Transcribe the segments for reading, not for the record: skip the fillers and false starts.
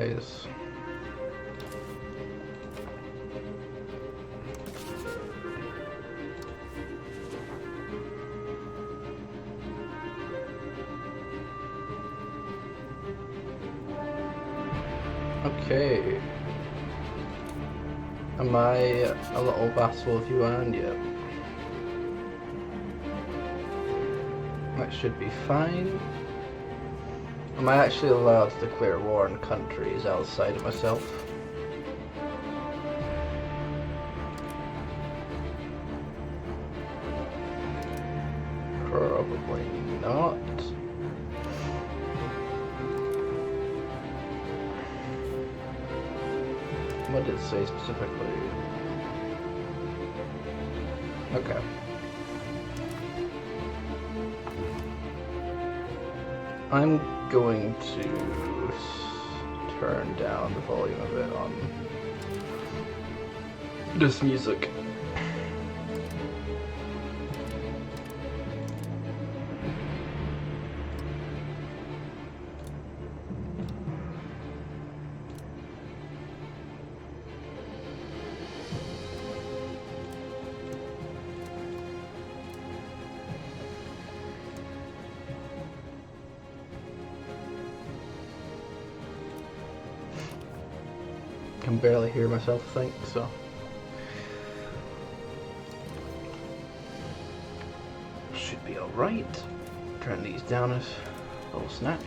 guys. Okay. Am I a little vassal of Yuan yet? That should be fine. Am I actually allowed to declare war on countries outside of myself? Probably not. What did it say specifically? Okay. I'm going to turn down the volume a bit on this music. Can barely hear myself think, so should be alright. Turn these down a little snatch.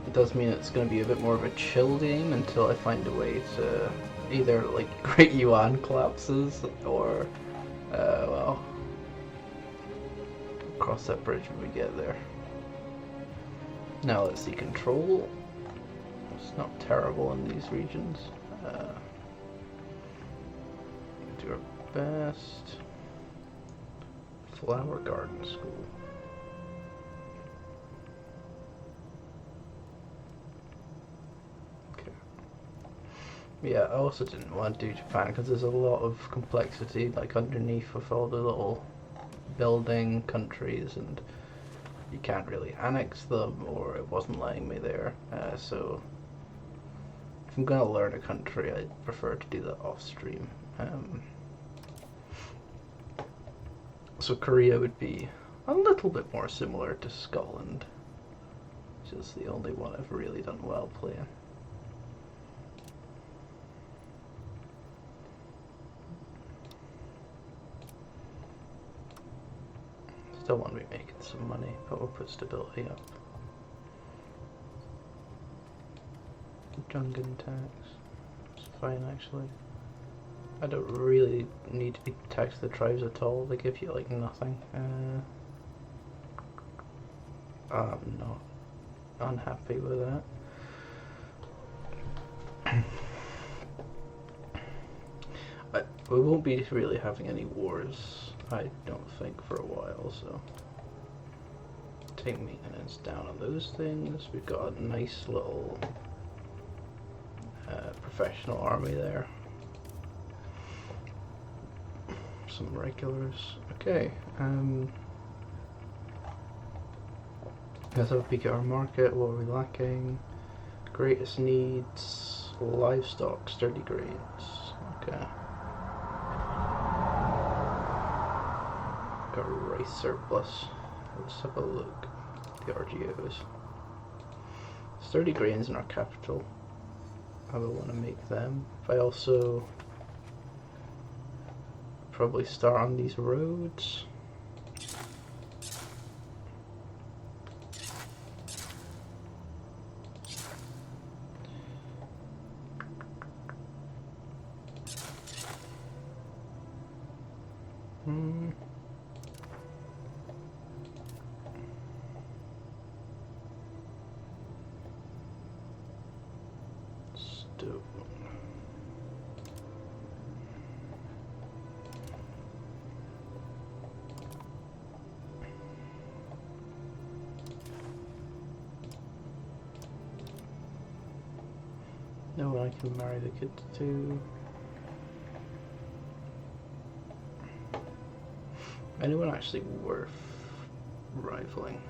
It does mean it's going to be a bit more of a chill game until I find a way to either like Great Yuan collapses or well, cross that bridge when we get there. Now let's see control. It's not terrible in these regions. Do our best. Flower Garden School. Okay. Yeah, I also didn't want to do Japan because there's a lot of complexity like underneath with all the little building countries, and you can't really annex them, or it wasn't letting me there. So if I'm going to learn a country, I'd prefer to do that off stream. So Korea would be a little bit more similar to Scotland, which is the only one I've really done well playing. Still want to be making some money, but we'll put stability up. Jungan tax. It's fine actually. I don't really need to be taxed the tribes at all. They give you like nothing. I'm not unhappy with that. We won't be really having any wars, I don't think, for a while, so take maintenance down on those things. We've got a nice little professional army there. Some regulars. Okay, let's have a peek at our market. What are we lacking? Greatest needs, livestock, sturdy grades. Okay. Got a rice surplus. Let's have a look at the RGOs. Sturdy grains in our capital. I will want to make them. If I also probably start on these roads. No one I can marry the kids to. Anyone actually worth rifling.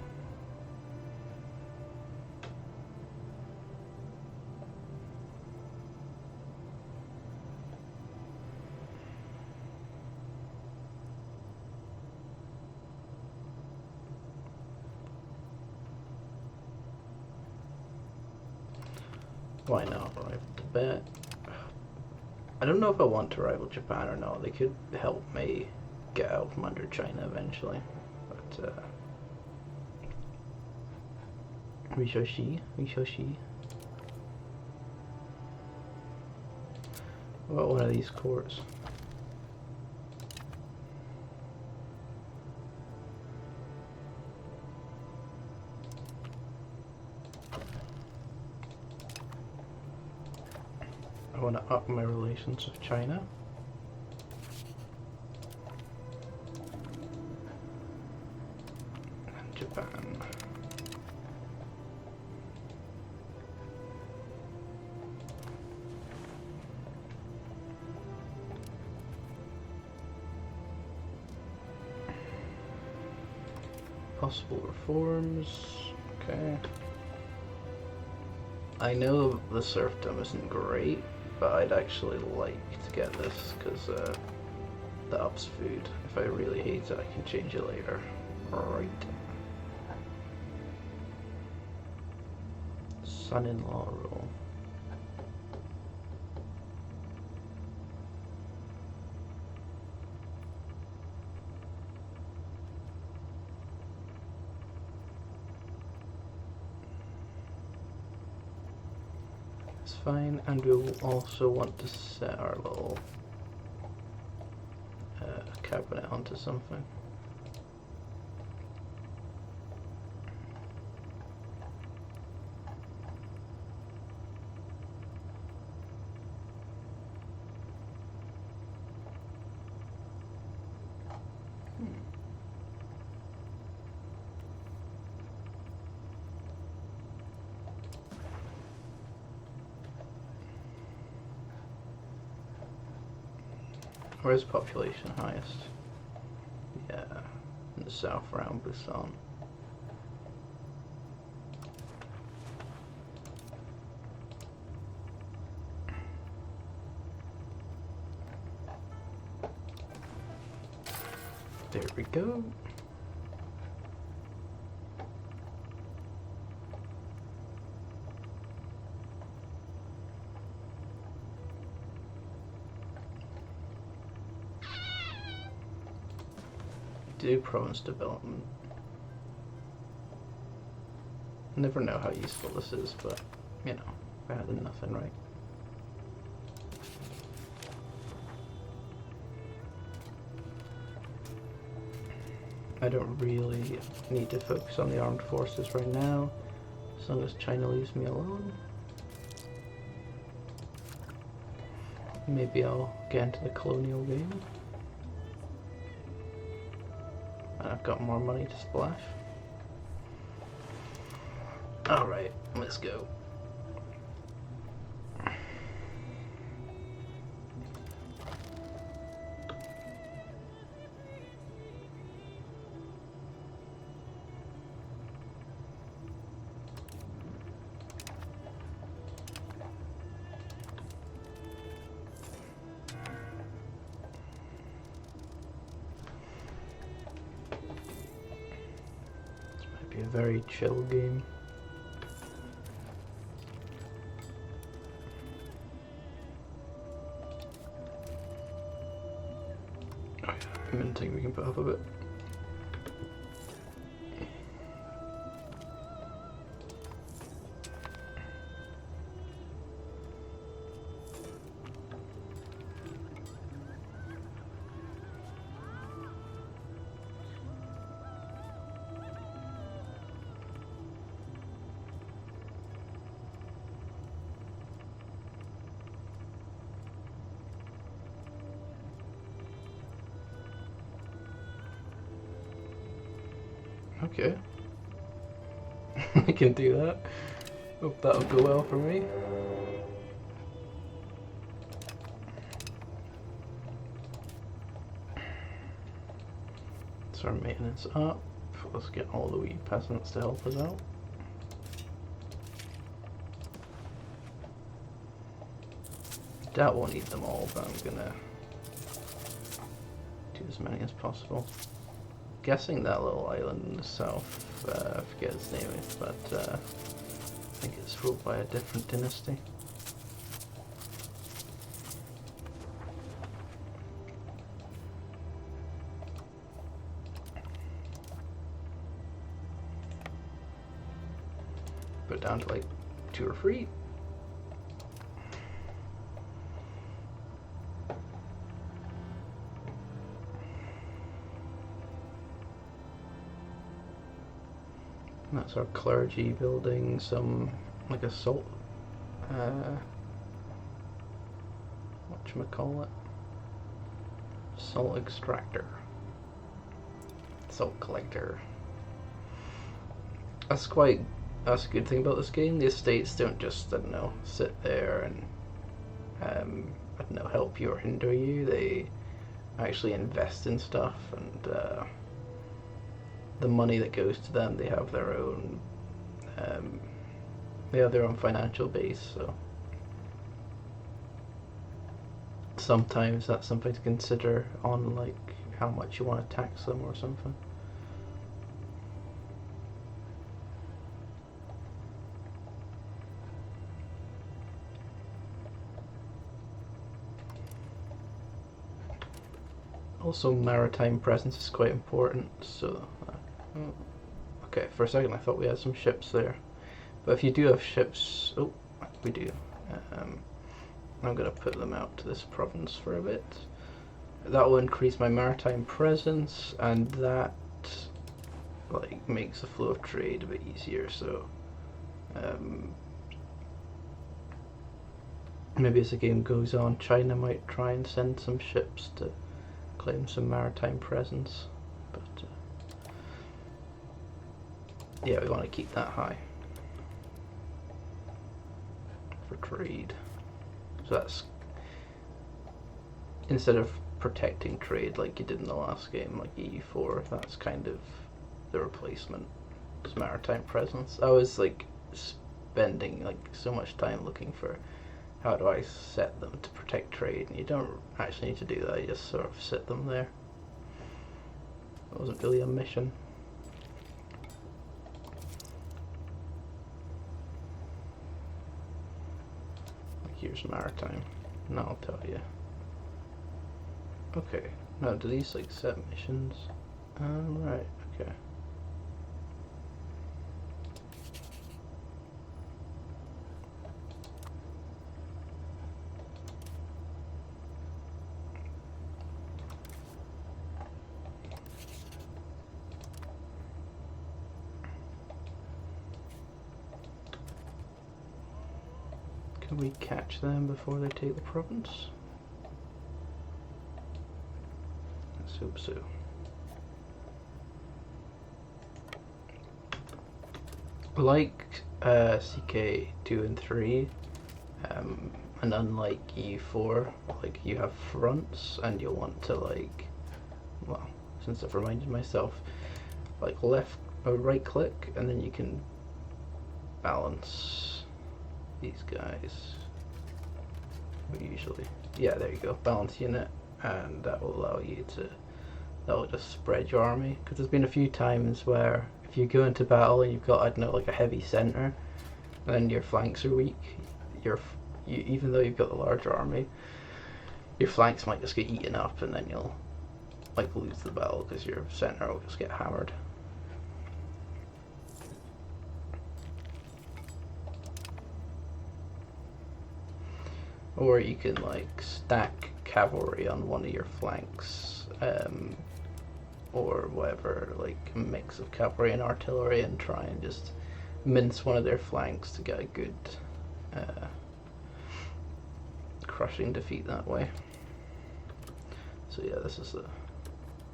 Why not rival Tibet? I don't know if I want to rival Japan or not. They could help me get out from under China eventually. But, we shall see. We shall see. What about one of these courts? I want to up my relations with China. And Japan. Possible reforms. Okay. I know the serfdom isn't great, but I'd actually like to get this because that ups food. If I really hate it, I can change it later. Alright. Son-in-law rule. Fine, and we'll also want to set our little cabinet onto something. Where's population highest? Yeah, in the south around Busan. There we go. Do province development. Never know how useful this is, but you know, better than nothing, right? I don't really need to focus on the armed forces right now, as long as China leaves me alone. Maybe I'll get into the colonial game. I've got more money to splash. Alright, let's go. A very chill game. Oh yeah, minting we can put up a bit. Okay. I can do that. Hope that'll go well for me. So our maintenance up. let's get all the wee peasants to help us out. Doubt we'll need them all, but I'm gonna do as many as possible. Guessing that little island in the south, I forget its name, but I think it's ruled by a different dynasty. Put it down to like 2 or 3. That's our clergy building some, like a salt, whatchamacallit, salt extractor, salt collector. That's a good thing about this game. The estates don't just, I don't know, sit there and, I don't know, help you or hinder you. They actually invest in stuff, and, the money that goes to them, they have their own financial base, so sometimes that's something to consider on like how much you want to tax them or something. Also, maritime presence is quite important, so okay, for a second I thought we had some ships there. But if you do have ships... Oh, we do. I'm going to put them out to this province for a bit. That will increase my maritime presence, and that like makes the flow of trade a bit easier, so... maybe as the game goes on, China might try and send some ships to claim some maritime presence. But... yeah, we want to keep that high for trade. So that's, instead of protecting trade like you did in the last game, like EU4, that's kind of the replacement. It's maritime presence. I was like spending like so much time looking for how do I set them to protect trade, and you don't actually need to do that, you just sort of set them there. It wasn't really a mission. Here's maritime, and I'll tell you. Okay, now do these like set missions? Right, okay. Can we catch them before they take the province? Let's hope so. Like CK2 and 3, and unlike EU4, like you have fronts, and you'll want to like, well, since I've reminded myself, like left or right click, and then you can balance these guys. Usually, yeah, there you go, balance unit, and that will allow you to, that will just spread your army, because there's been a few times where if you go into battle and you've got, I don't know, like a heavy center, and then your flanks are weak, even though you've got the larger army, your flanks might just get eaten up, and then you'll like lose the battle because your center will just get hammered. Or you can like stack cavalry on one of your flanks, or whatever, like a mix of cavalry and artillery, and try and just mince one of their flanks to get a good crushing defeat that way. So yeah, this is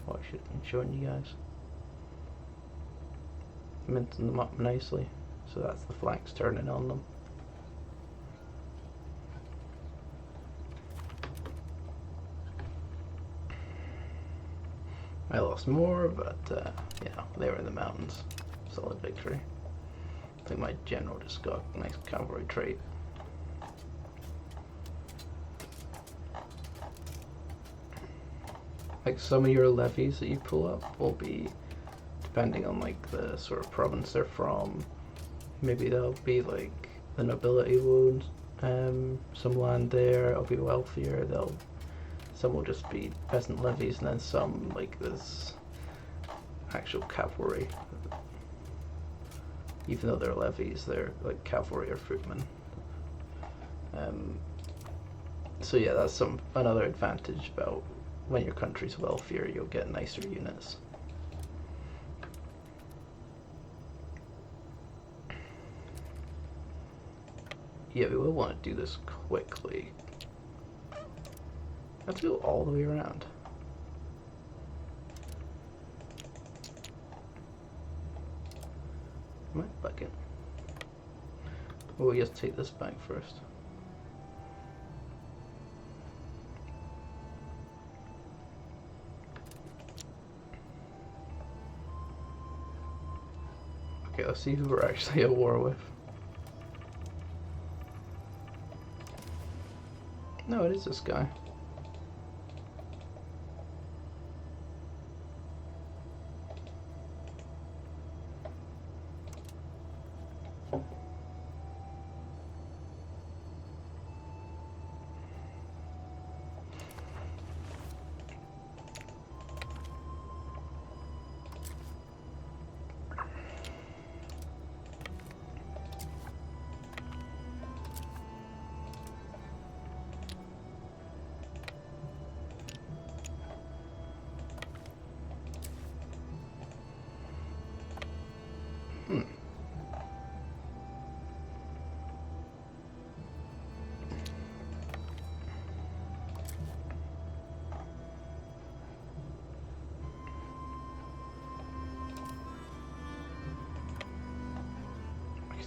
what I should have been showing you guys. Mincing them up nicely, so that's the flanks turning on them. I lost more, but yeah, they were in the mountains. Solid victory. I think my general just got a nice cavalry trait. Like some of your levies that you pull up will be depending on like the sort of province they're from. Maybe there'll be like the nobility wounds, some land there will be wealthier. Some will just be peasant levies, and then some like this actual cavalry. Even though they're levies, they're like cavalry or footmen. So yeah, that's another advantage about when your country's wealthier, you'll get nicer units. Yeah, we will want to do this quickly. Let's go all the way around. Might bug it. Well, we just take this back first. Okay, let's see who we're actually at war with. No, it is this guy.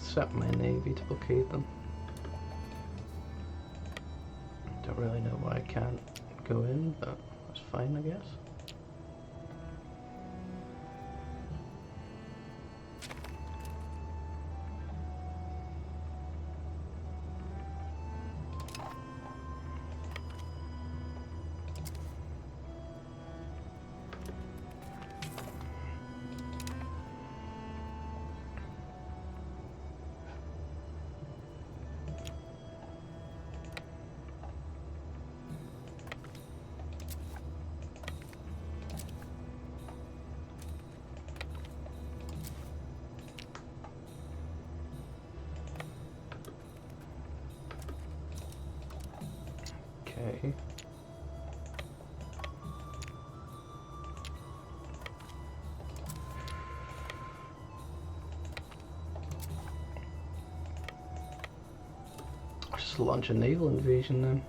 Set my navy to blockade them. Don't really know why I can't go in, but that's fine, I guess. Okay. I'll just launch a naval invasion then.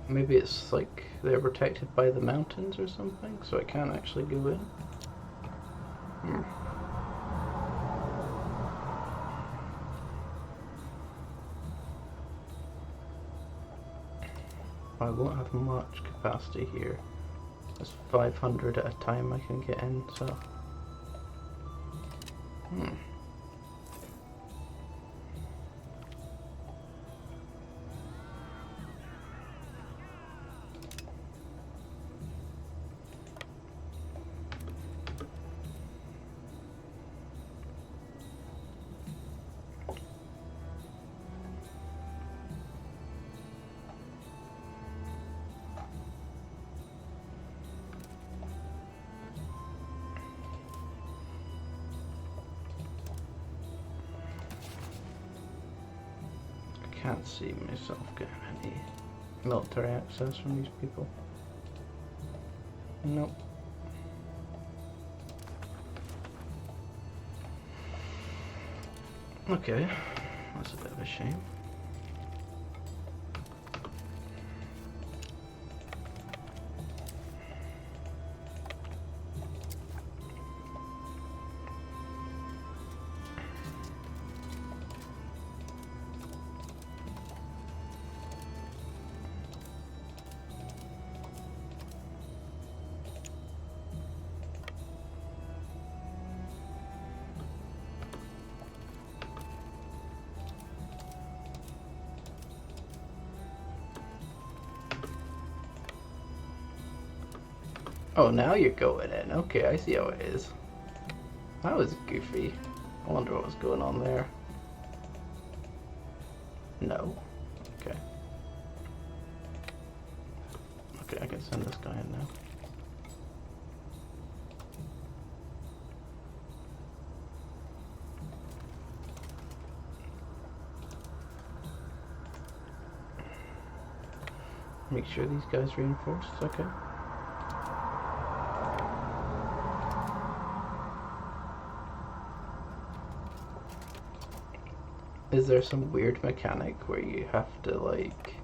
Maybe it's like they're protected by the mountains or something, so I can't actually go in. I won't have much capacity here. There's 500 at a time I can get in, so... Can't see myself getting any military access from these people. Nope. Okay, that's a bit of a shame. Oh, now you're going in. Okay, I see how it is. That was goofy. I wonder what was going on there. No. Okay. Okay, I can send this guy in now. Make sure these guys reinforced. Okay. Is there some weird mechanic where you have to, like,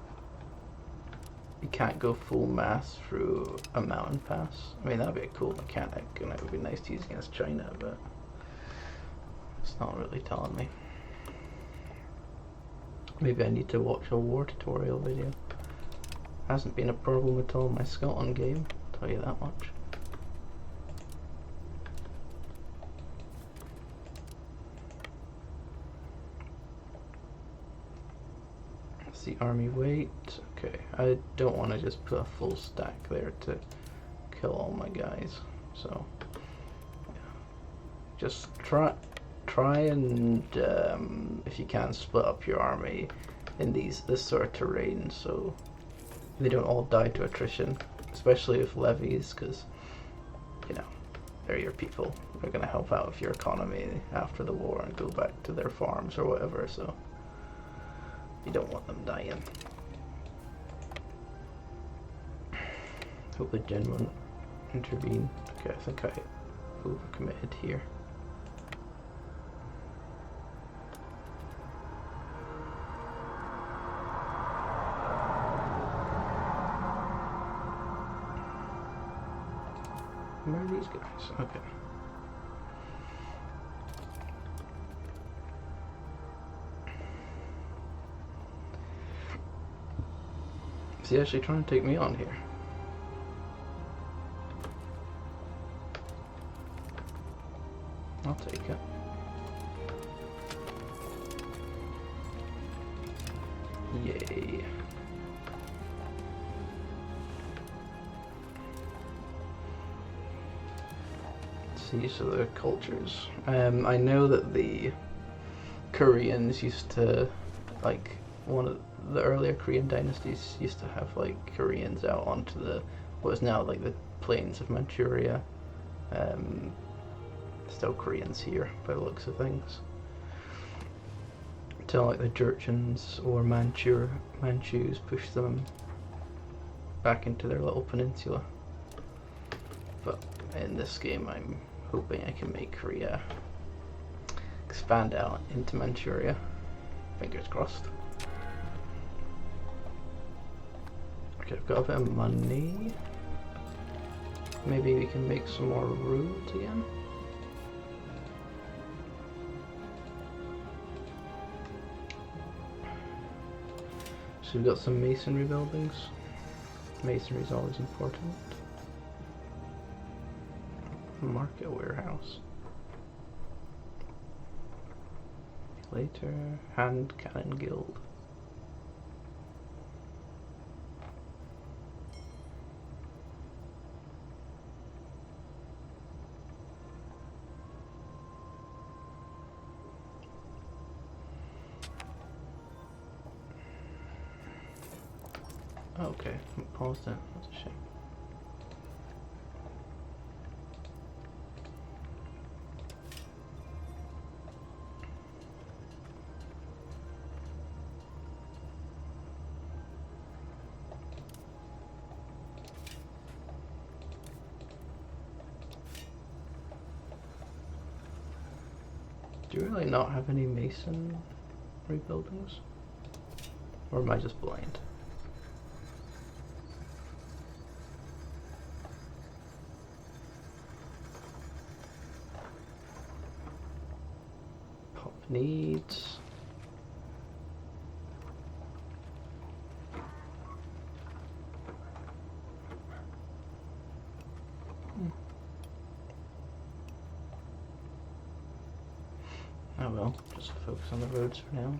you can't go full mass through a mountain pass? I mean, that'd be a cool mechanic, and it would be nice to use against China, but it's not really telling me. Maybe I need to watch a war tutorial video. Hasn't been a problem at all in my Scotland game, I'll tell you that much. The army weight. Okay, I don't want to just put a full stack there to kill all my guys, so yeah. Just try and if you can, split up your army in this sort of terrain so they don't all die to attrition, especially with levies, because you know they're your people. They're going to help out with your economy after the war and go back to their farms or whatever, so you don't want them dying. Hope the gen won't intervene. Okay, I think I overcommitted here. Where are these guys? Okay. Is he actually trying to take me on here? I'll take it. Yay. See, so the cultures. I know that the Koreans used to, like, one of the earlier Korean dynasties used to have like Koreans out onto what is now like the plains of Manchuria. Still Koreans here by the looks of things. Until like the Jurchens or Manchus push them back into their little peninsula. But in this game I'm hoping I can make Korea expand out into Manchuria. Fingers crossed. Okay, I've got a bit of money. Maybe we can make some more roads again. So we've got some masonry buildings. Masonry is always important. Market warehouse. Later, hand cannon guild. Oh, okay, paused it. That's a shame. Do you really not have any mason rebuildings? Or am I just blind? Pop needs. Oh well, just focus on the roads for now.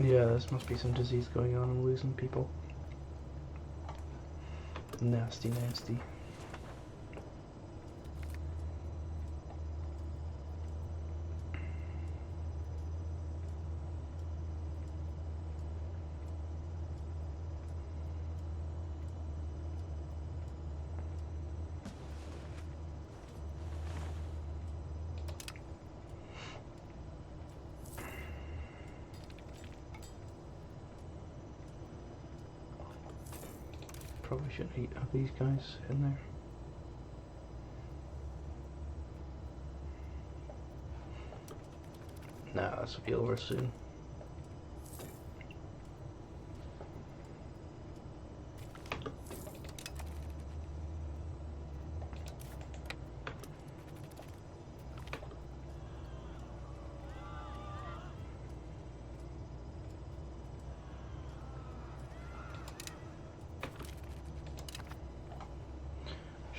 Yeah, there must be some disease going on. I'm losing people. Nasty, nasty. Probably shouldn't have these guys in there. Nah, this will be over soon.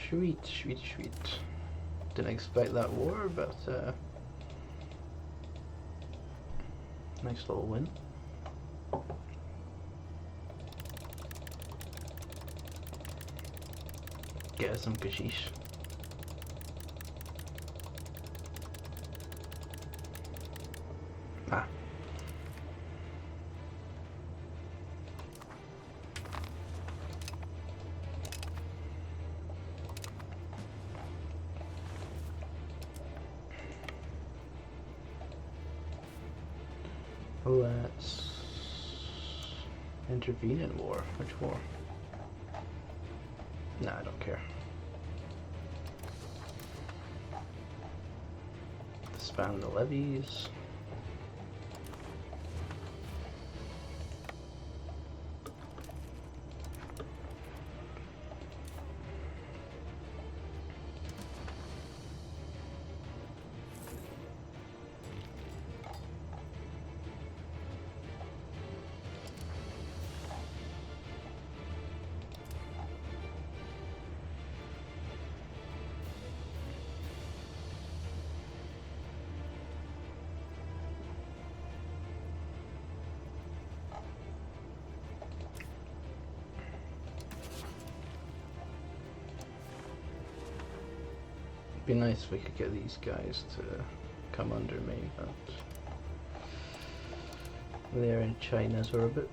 Sweet, sweet, sweet. Didn't expect that war, but nice little win. Get us some kashish. Ah. Let's intervene in war. Which war? Nah, I don't care. Spam the levies. Be nice if we could get these guys to come under me, but they're in China's orbit.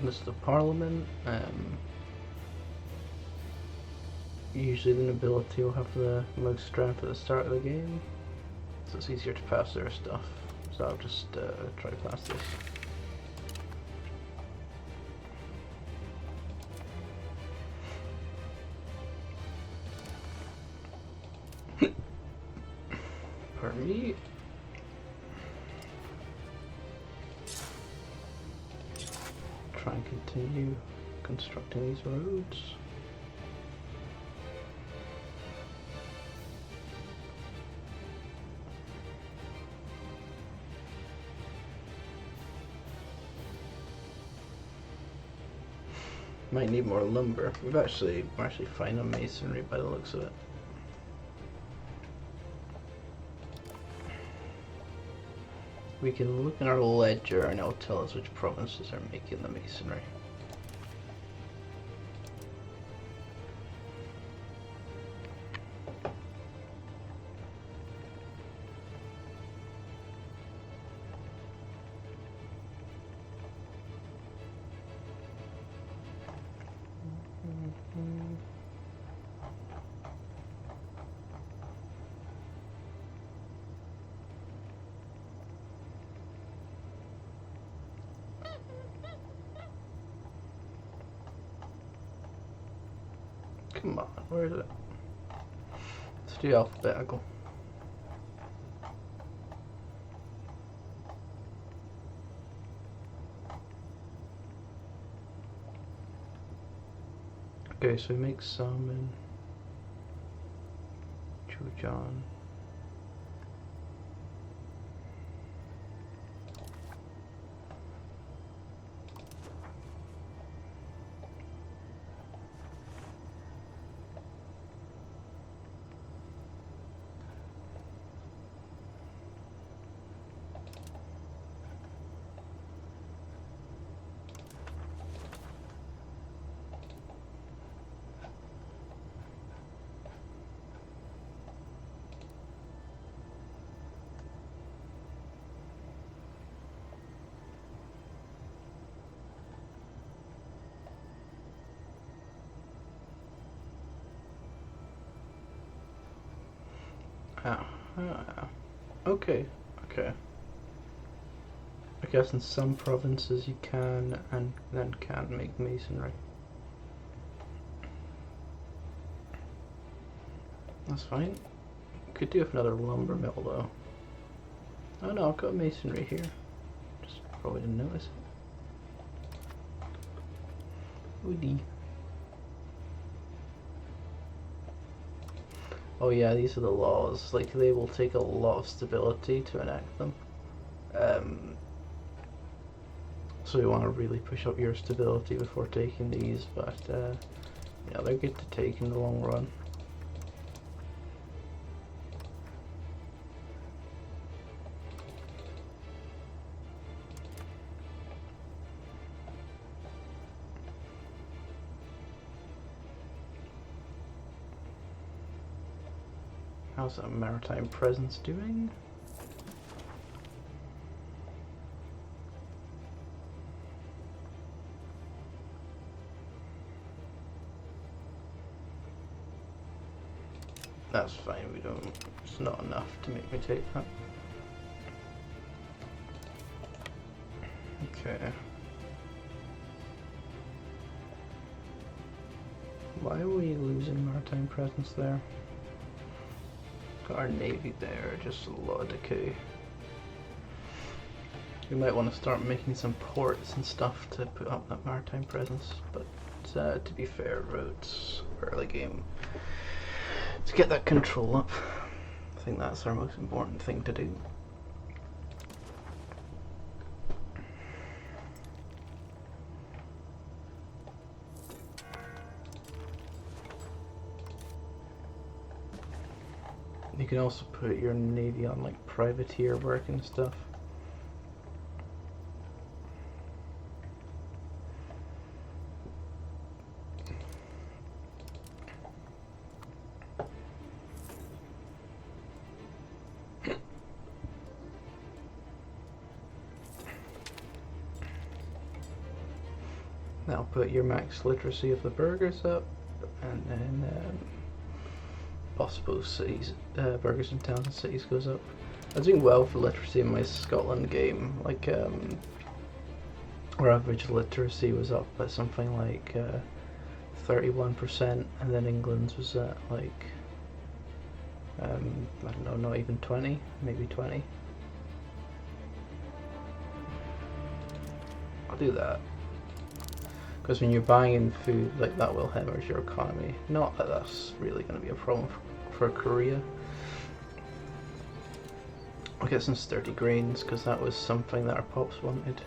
This is the Parliament. Usually the nobility will have the most strength at the start of the game, so it's easier to pass their stuff. So I'll just try to pass this. Pardon me. Try and continue constructing these roads. Might need more lumber. We're actually fine on masonry by the looks of it. We can look in our ledger and it'll tell us which provinces are making the masonry. Come on, where is it? Let's do alphabetical. Okay, so we make some in Chujan. Ah, okay, okay. I guess in some provinces you can and then can't make masonry. That's fine. Could do with another lumber mill though. Oh no, I've got masonry here. Just probably didn't notice it. Woody. Oh yeah, these are the laws. Like, they will take a lot of stability to enact them. So you want to really push up your stability before taking these, but yeah, they're good to take in the long run. How's that maritime presence doing? That's fine, we don't, it's not enough to make me take that. Okay. Why are we losing maritime presence there? Got our navy there, just a lot of decay. We might want to start making some ports and stuff to put up that maritime presence, but to be fair, roads early game. To get that control up, I think that's our most important thing to do. You can also put your navy on like privateer work and stuff. Now put your max literacy of the burghers up, and then possible cities, burghers in towns and cities goes up. I was doing well for literacy in my Scotland game, like our average literacy was up by something like 31%, and then England's was at like I don't know, not even 20, maybe 20. I'll do that. Because when you're buying in food, like, that will hemorrhage your economy. Not that that's really going to be a problem for Korea. I'll get some sturdy grains, because that was something that our pops wanted.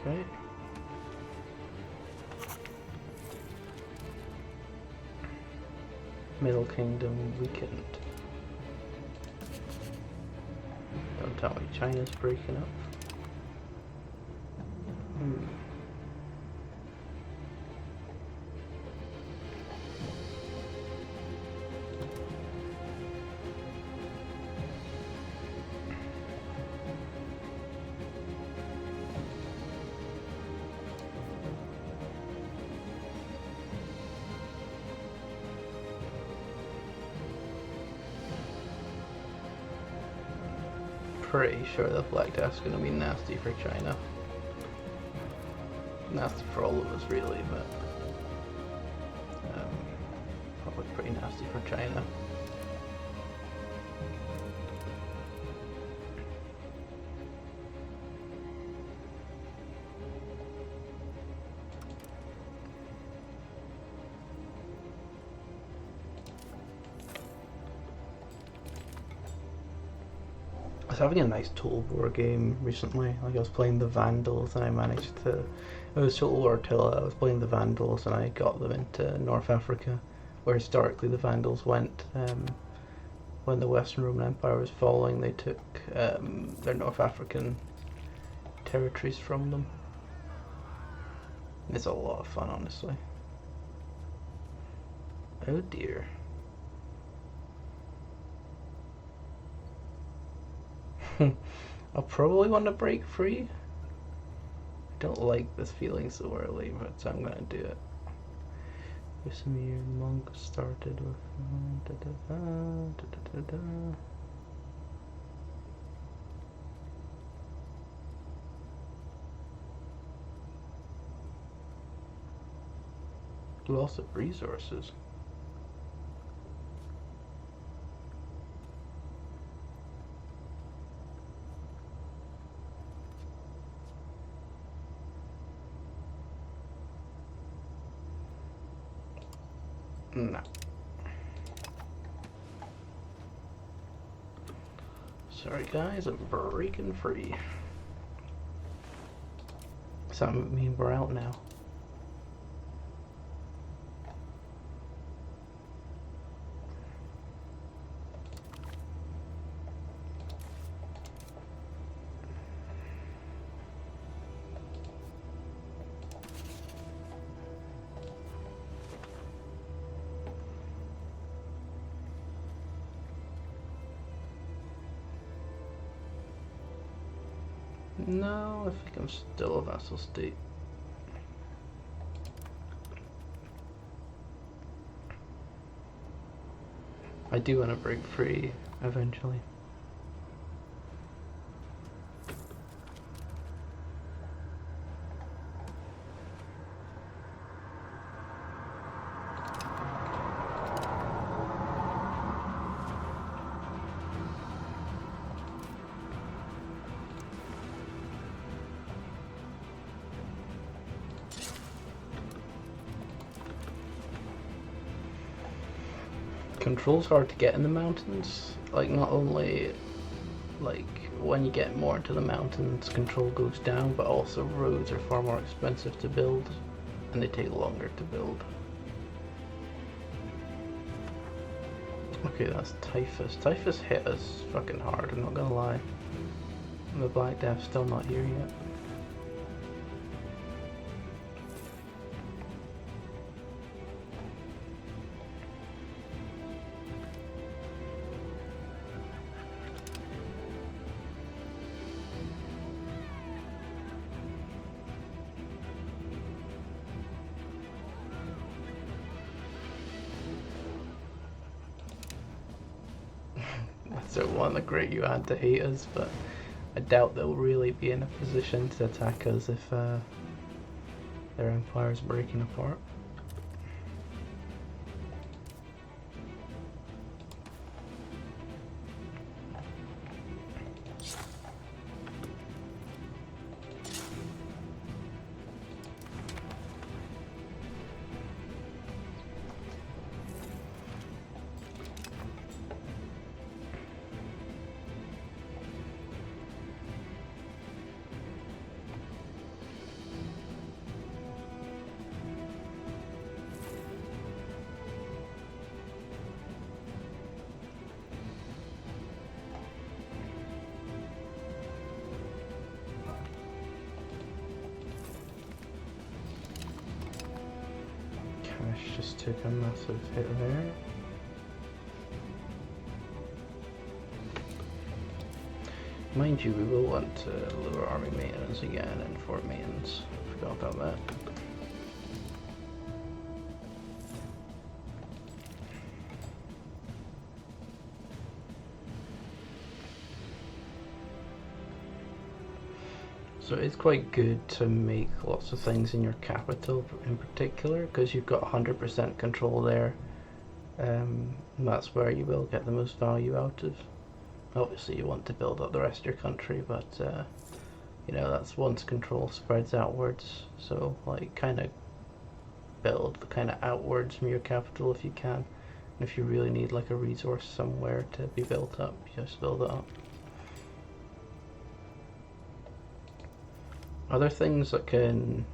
Okay. Middle Kingdom weakened. Don't tell me China's breaking up. Pretty sure the Black Death's going to be nasty for China. Nasty for all of us, really, but probably pretty nasty for China. I was having a nice Total War game recently. Like, I was playing the Vandals and I managed to... It was Total War Attila. I was playing the Vandals and I got them into North Africa, where historically the Vandals went. when the Western Roman Empire was falling, they took their North African territories from them. It's a lot of fun, honestly. Oh dear. I'll probably want to break free. I don't like this feeling so early, but I'm gonna do it. Vesemir monk started with loss of resources. No. Sorry guys, I'm breaking free. Does that mean we're out now? No, I think I'm still a vassal state. I do want to break free eventually. Control's hard to get in the mountains. Like, not only like when you get more into the mountains, control goes down, but also roads are far more expensive to build, and they take longer to build. Okay, that's Typhus. Typhus hit us fucking hard, I'm not gonna lie. The Black Death's still not here yet. So one of the great you had to hate us, but I doubt they'll really be in a position to attack us if their empire is breaking apart. Just took a massive hit there. Mind you, we will want to lower army maintenance again and fort maintenance. Forgot about that. So it's quite good to make lots of things in your capital in particular, because you've got 100% control there. That's where you will get the most value out of. Obviously you want to build up the rest of your country, but you know, that's once control spreads outwards, so like kind of build kind of outwards from your capital if you can. And if you really need like a resource somewhere to be built up, you just build it up. Other things that can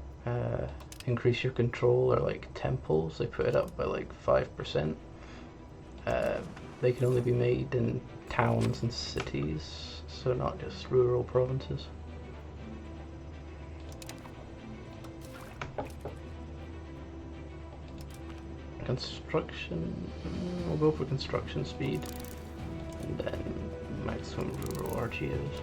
increase your control are like temples. They put it up by like 5%. they can only be made in towns and cities, so not just rural provinces. Construction, we'll go for construction speed, and then maximum rural RGOs.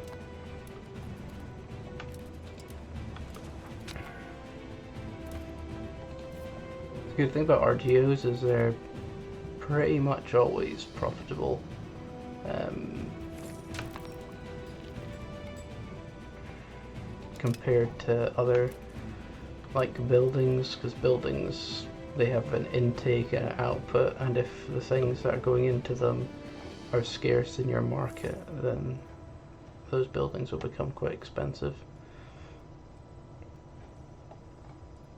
The good thing about RGOs is they're pretty much always profitable. Compared to other like buildings, because buildings, they have an intake and an output, and if the things that are going into them are scarce in your market, then those buildings will become quite expensive.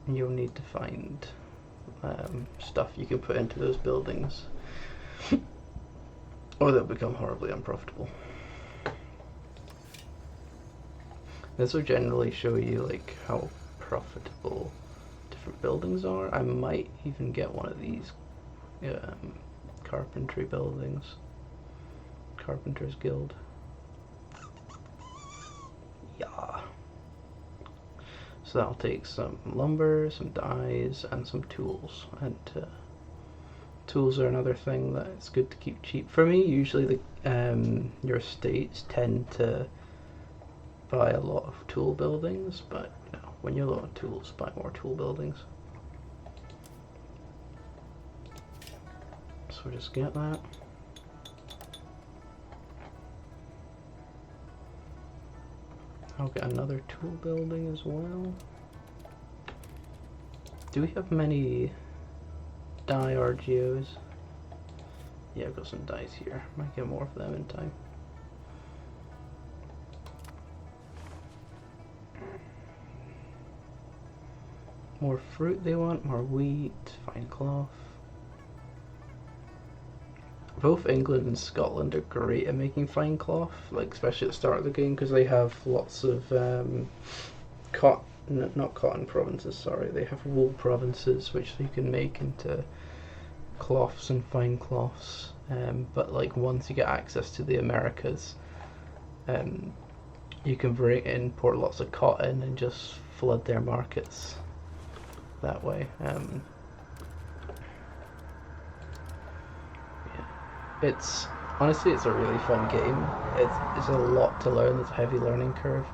You'll need to find stuff you can put into those buildings or they'll become horribly unprofitable. This will generally show you like how profitable different buildings are. I might even get one of these carpentry buildings. Carpenter's Guild. Yeah. So that'll take some lumber, some dyes, and some tools. And tools are another thing that it's good to keep cheap. For me, usually your estates tend to buy a lot of tool buildings, but you know, when you're low on tools, buy more tool buildings. So just get that. I'll get another tool building as well. Do we have many dye RGOs? Yeah, I've got some dyes here. Might get more of them in time. More fruit they want, more wheat, fine cloth. Both England and Scotland are great at making fine cloth, like especially at the start of the game, because they have lots of not cotton provinces, sorry, they have wool provinces which you can make into cloths and fine cloths. But like once you get access to the Americas, you can import lots of cotton and just flood their markets that way. It's honestly, it's a really fun game. It's a lot to learn. There's a heavy learning curve,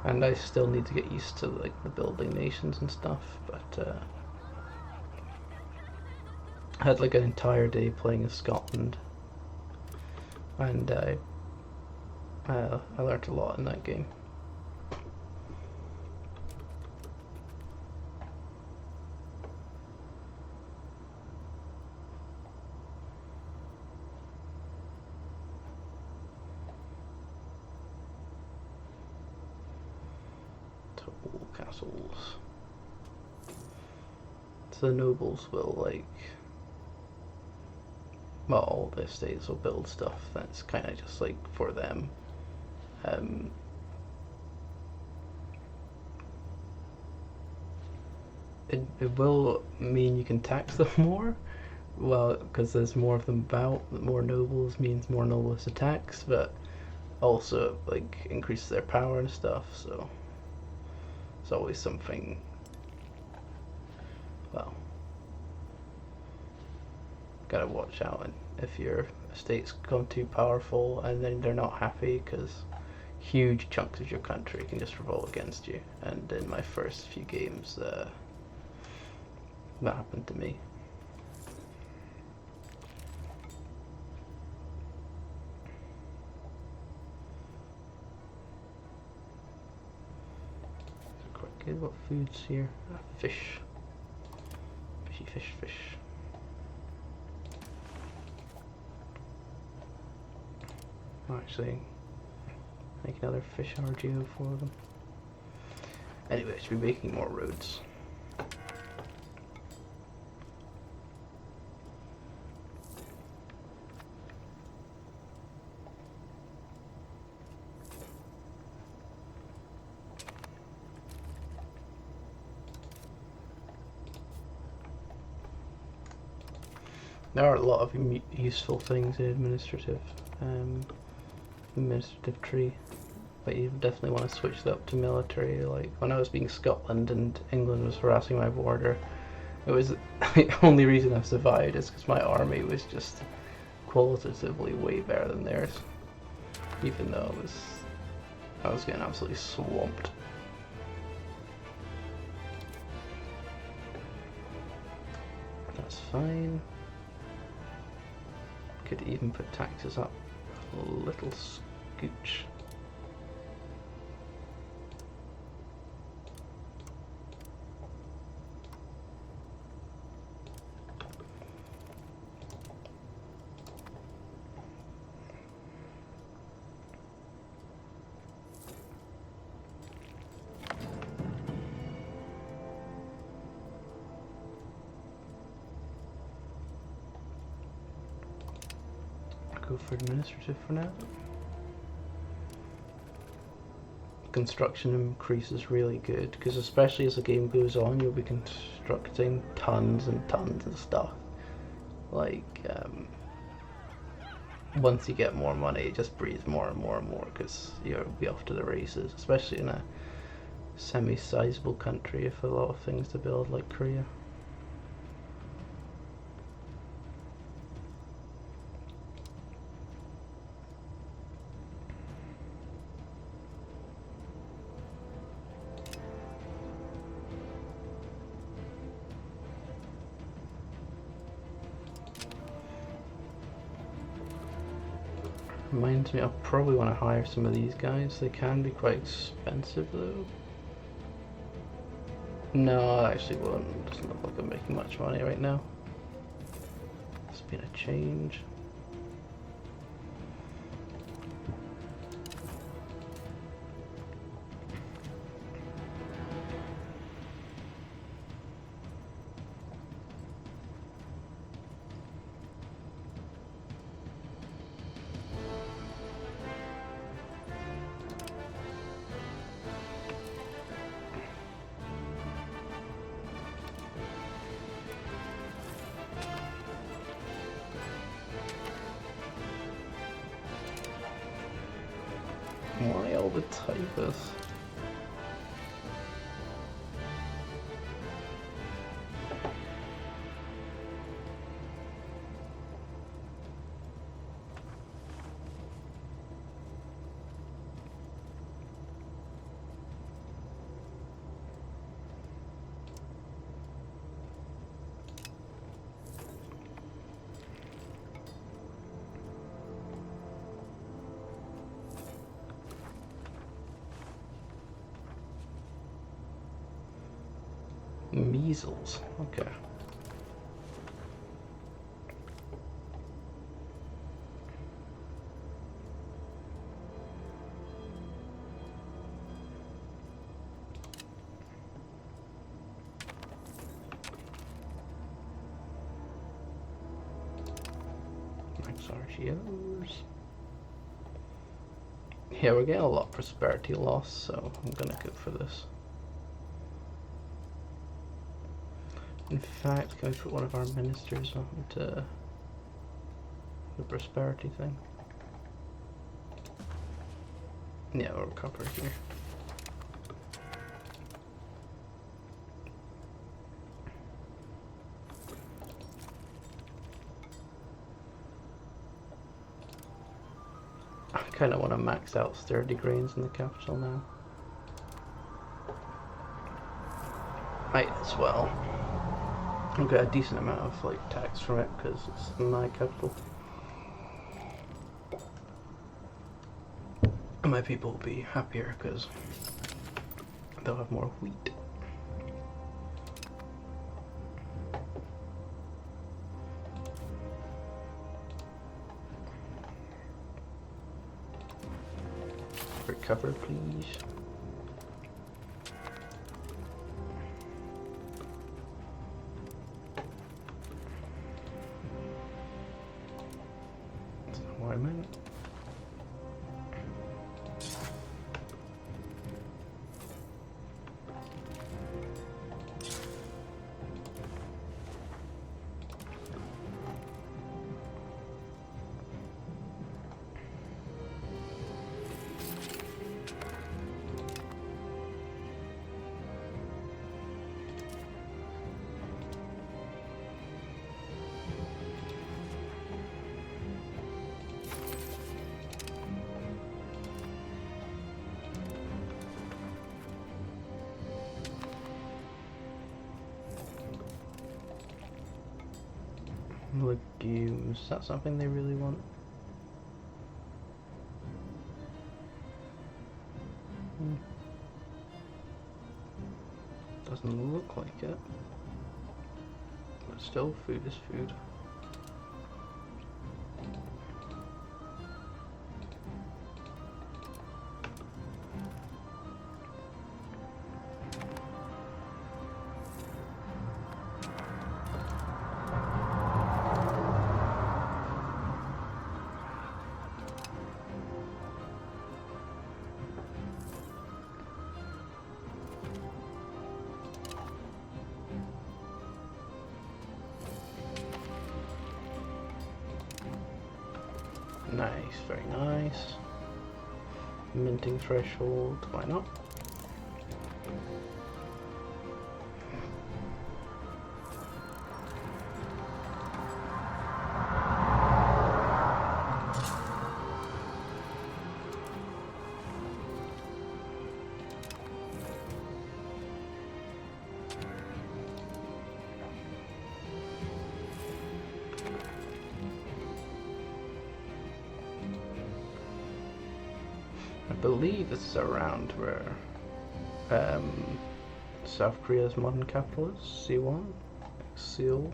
and I still need to get used to like the building nations and stuff. But I had like an entire day playing as Scotland, and I learned a lot in that game. Castles. So the nobles will like, well, all the estates will build stuff that's kind of just like for them. It will mean you can tax them more, well, because there's more of them about. More nobles means more nobles to tax, but also like increases their power and stuff, so it's always something, well, gotta watch out. And if your estates become too powerful and then they're not happy, because huge chunks of your country can just revolt against you. And in my first few games, that happened to me. What food's here? Fish. Fishy fish, fish. I'll actually make another fish RGO for them. Anyway, I should be making more roads. There are a lot of useful things in administrative tree, but you definitely want to switch that up to military. Like when I was being Scotland and England was harassing my border, it was the only reason I've survived is because my army was just qualitatively way better than theirs, even though I was getting absolutely swamped. That's fine. Could even put taxes up a little scooch. Go for administrative for now. Construction increase is really good because especially as the game goes on, you'll be constructing tons and tons of stuff. Like once you get more money, it just breeds more and more and more because you'll be off to the races, especially in a semi-sizable country with a lot of things to build like Korea. Reminds me, I'll probably want to hire some of these guys. They can be quite expensive though. No, I actually won't. It doesn't look like I'm making much money right now. There's been a change. Why all the typhus? Measles, okay. Archios. Yeah, we're getting a lot of prosperity loss, so I'm gonna go for this. In fact, can we put one of our ministers onto the prosperity thing? Yeah, we'll cover here. I kind of want to max out sturdy grains in the capital now. Might as well. I'll get a decent amount of like tax from it because it's my capital. And my people will be happier because they'll have more wheat. Recover, please. Legumes, is that something they really want? Doesn't look like it. But still, food is food. Nice, very nice. Minting threshold, why not? I believe this is around where South Korea's modern capital is, C1, Seoul.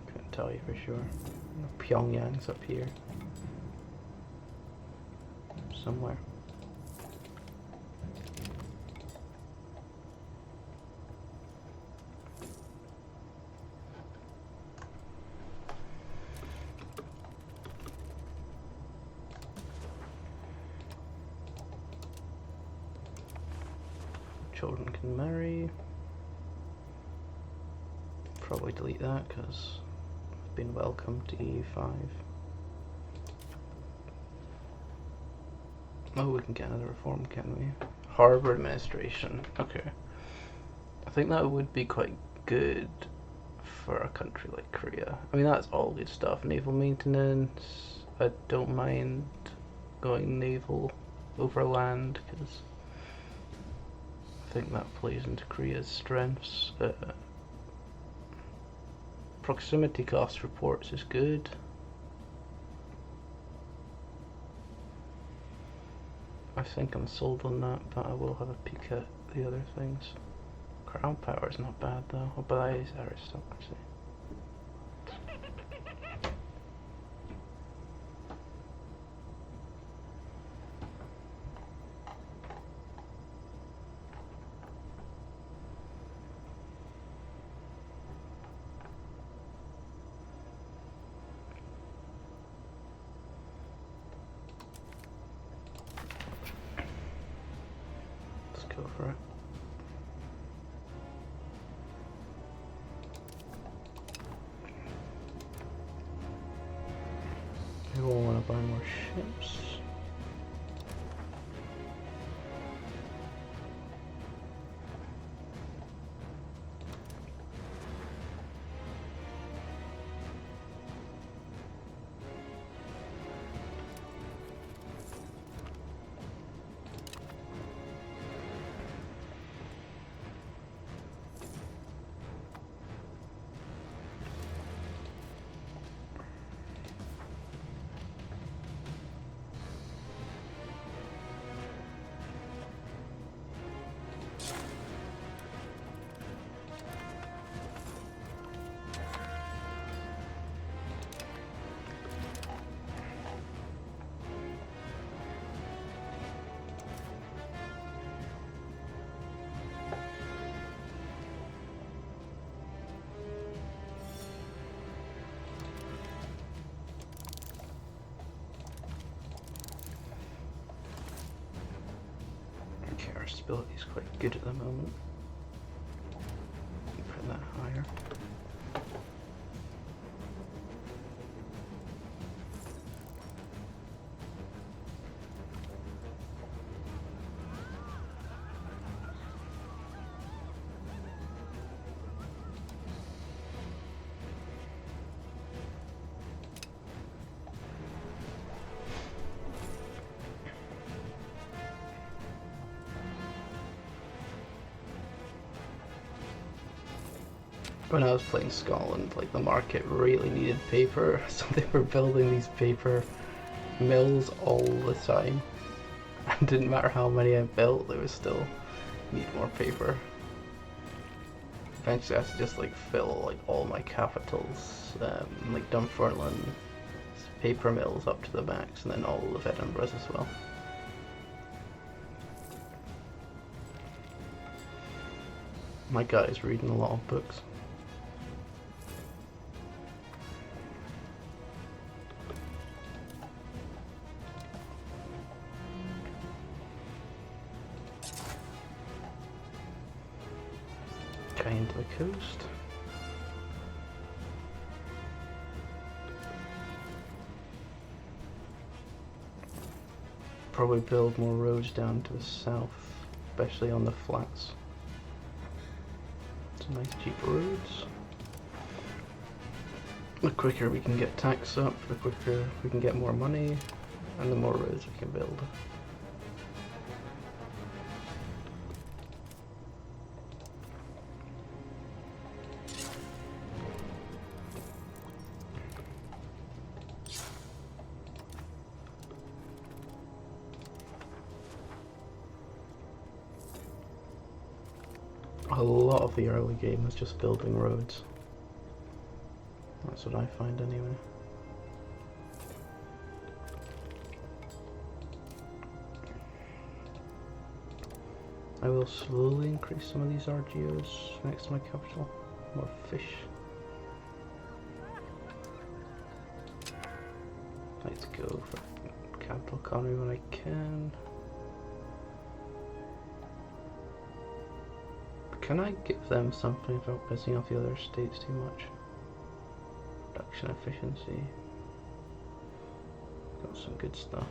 Couldn't tell you for sure. Pyongyang's up here. Somewhere. Children can marry. Probably delete that because I've been welcomed to EU5. Oh, we can get another reform, can we? Harbour administration. Okay. I think that would be quite good for a country like Korea. I mean, that's all good stuff. Naval maintenance. I don't mind going naval over land because I think that plays into Korea's strengths. Proximity cost reports is good. I think I'm sold on that, but I will have a peek at the other things. Crown power is not bad though. Oh, but that is aristocracy. Go for it. Maybe we'll want to buy more ships. Our stability is quite good at the moment. Put that higher. when I was playing Scotland, like the market really needed paper, so they were building these paper mills all the time. And didn't matter how many I built, they would still need more paper. Eventually I had to just like fill like all my capitals, like Dunfermline paper mills up to the max, and then all of Edinburgh's as well. My guy's reading a lot of books. Going to the coast. Probably build more roads down to the south, especially on the flats. Some nice cheap roads. The quicker we can get tax up, the quicker we can get more money, and the more roads we can build. A lot of the early game was just building roads. That's what I find anyway. I will slowly increase some of these RGOs next to my capital. More fish. I like to go for capital economy when I can. Can I give them something without pissing off the other states too much? Production efficiency. Got some good stuff.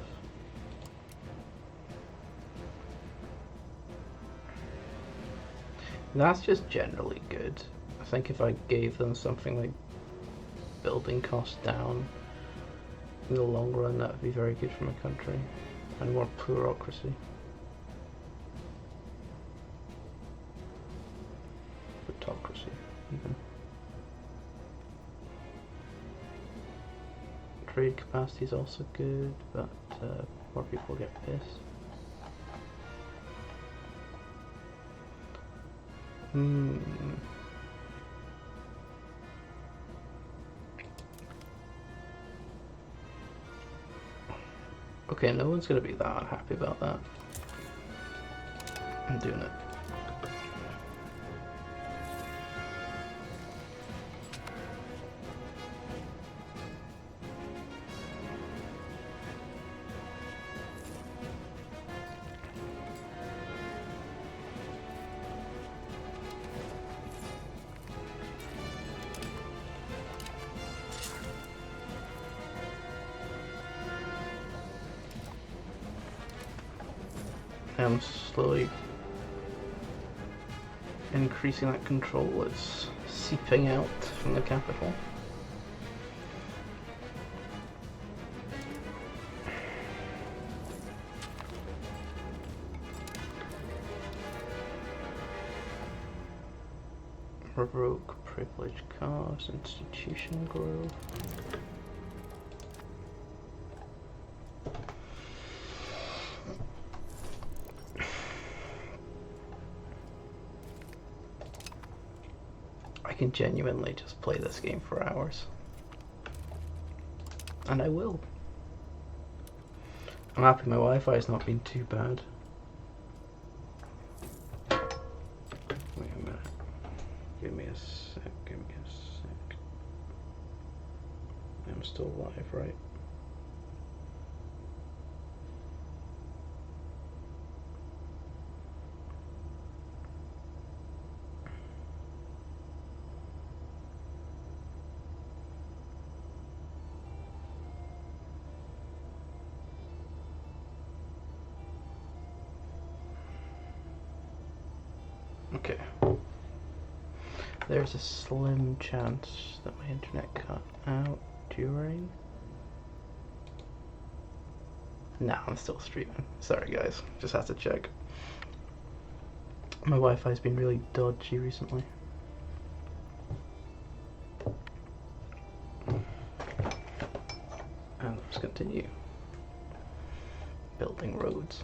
That's just generally good. I think if I gave them something like building costs down, in the long run that would be very good for my country. And more plurocracy. Plutocracy, even. Trade capacity is also good, but more people get pissed. Okay, no one's gonna be that unhappy about that. I'm doing it. I'm slowly increasing that control. It's seeping out from the capital. Revoke privilege cards, institution growth. I can genuinely just play this game for hours. And I will. I'm happy my Wi-Fi has not been too bad. Wait a minute. Give me a sec, give me a sec. I'm still live, right? Okay. There's a slim chance that my internet cut out during. Nah, I'm still streaming. Sorry guys, just had to check. My Wi-Fi's been really dodgy recently. continue building roads.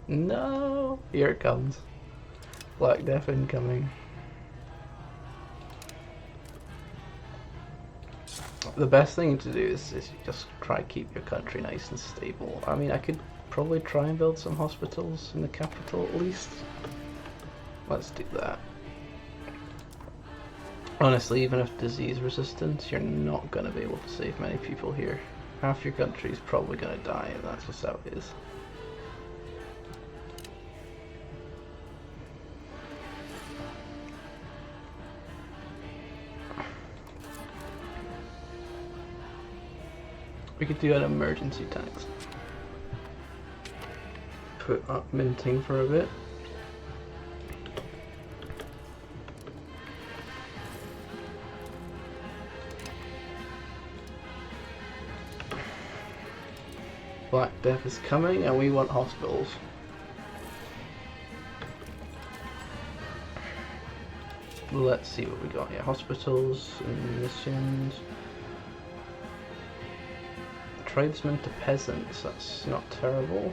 No! Here it comes. Black Death incoming. The best thing to do is just try to keep your country nice and stable. I mean, I could probably try and build some hospitals in the capital at least. Let's do that. Honestly, even if disease resistance, you're not going to be able to save many people here. Half your country is probably going to die, and that's just how it is. We could do an emergency tax. Put up minting for a bit. Black Death is coming and we want hospitals. Let's see what we got here. Hospitals and missions. Tradesmen to peasants, that's not terrible.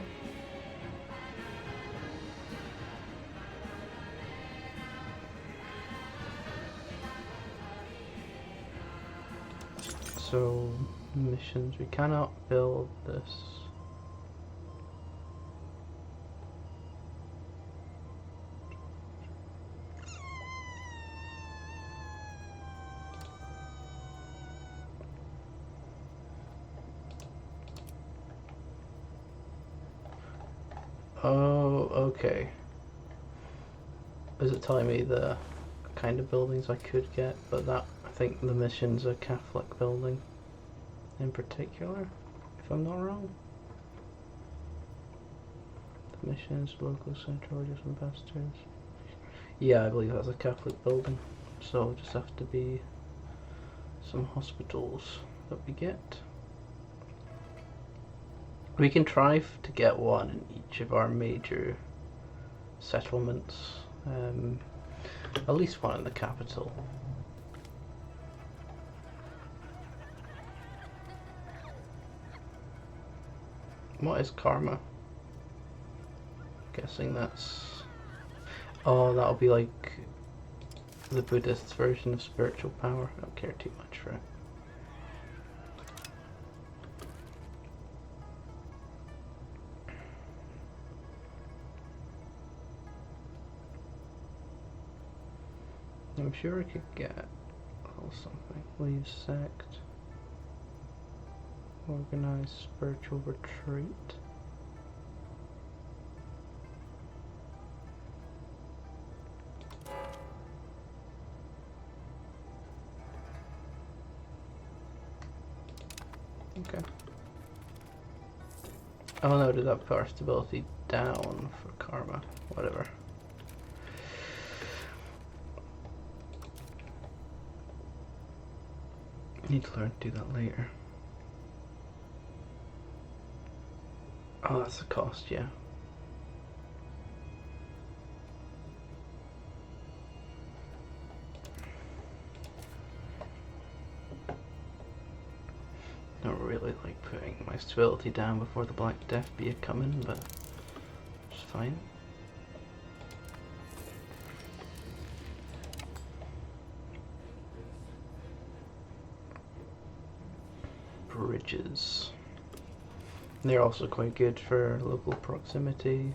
So, missions, we cannot build this. Oh, okay. Is it telling me the kind of buildings I could get? But that, I think the mission's a Catholic building in particular, if I'm not wrong. The missions, local central religious ambassadors. Yeah, I believe that's a Catholic building. So it'll just have to be some hospitals that we get. We can try to get one in each of our major settlements, at least one in the capital. What is karma? Guessing that's... Oh, that'll be like the Buddhist version of spiritual power. I don't care too much for it. I'm sure I could get something. Leave sect. Organize spiritual retreat. Okay. Oh no, did that put our stability down for karma? Whatever. Need to learn to do that later. Oh, that's the cost, yeah. Don't really like putting my stability down before the Black Death be coming, but it's fine. Bridges. They're also quite good for local proximity.